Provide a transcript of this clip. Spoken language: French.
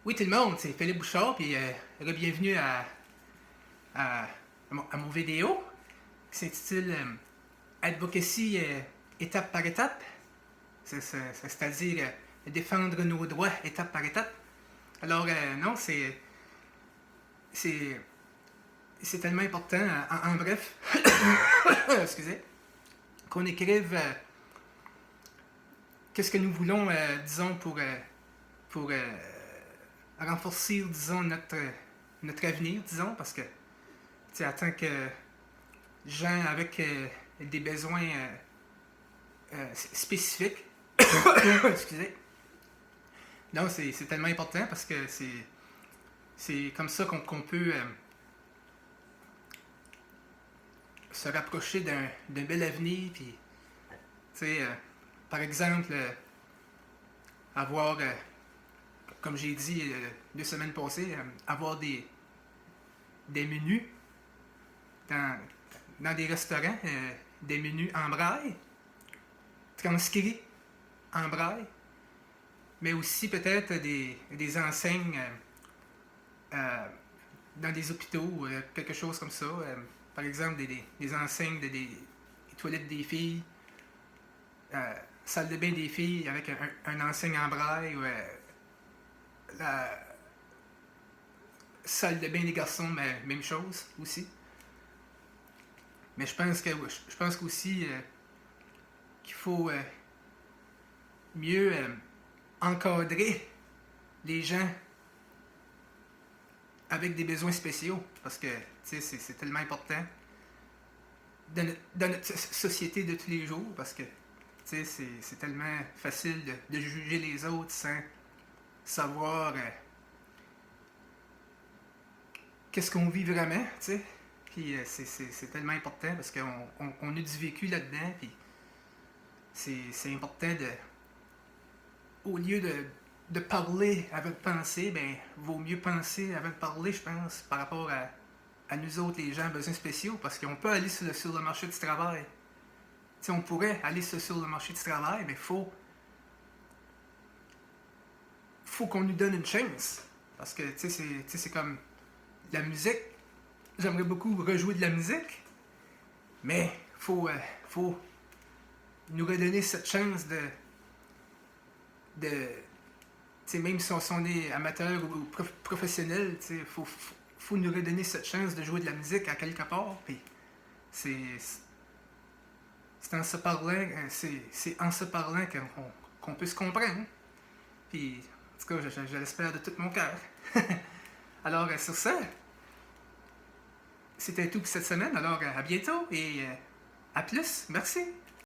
Oui, tout le monde, c'est Philippe Bouchard, puis bienvenue à mon vidéo qui s'intitule Advocacy étape par étape, c'est-à-dire défendre nos droits étape par étape. Alors, non, c'est tellement important, en bref, excusez, qu'on écrive qu'est-ce que nous voulons, disons, pour renforcer, disons, notre avenir, disons, parce que, tu sais, en tant que gens avec des besoins spécifiques, excusez, non, c'est tellement important parce que c'est comme ça qu'on peut se rapprocher d'un bel avenir, puis, tu sais, par exemple, avoir, comme j'ai dit 2 semaines passées, avoir des menus dans des restaurants, des menus en braille, transcrits en braille, mais aussi peut-être des enseignes dans des hôpitaux, quelque chose comme ça. Par exemple, des enseignes des toilettes des filles, salle de bain des filles avec un enseigne en braille, ou la salle de bain des garçons, mais même chose aussi. Mais je pense qu'aussi qu'il faut mieux encadrer les gens avec des besoins spéciaux, parce que c'est tellement important dans notre société de tous les jours, parce que c'est tellement facile de juger les autres sans savoir qu'est-ce qu'on vit vraiment, tu sais. Puis c'est tellement important parce qu'on a du vécu là-dedans, puis c'est important au lieu de parler avant de penser, ben, vaut mieux penser avant de parler, je pense, par rapport à nous autres, les gens à besoins spéciaux, parce qu'on peut aller sur le marché du travail. T'sais, on pourrait aller sur le marché du travail, mais faut qu'on nous donne une chance. Parce que, c'est comme la musique. J'aimerais beaucoup rejouer de la musique, mais faut nous redonner cette chance même si on est amateur ou professionnel, faut nous redonner cette chance de jouer de la musique à quelque part. Puis c'est en se parlant, c'est en se parlant qu'on peut se comprendre. Puis, en tout cas, je l'espère de tout mon cœur. Alors, sur ça, c'était tout pour cette semaine. Alors, à bientôt et à plus. Merci.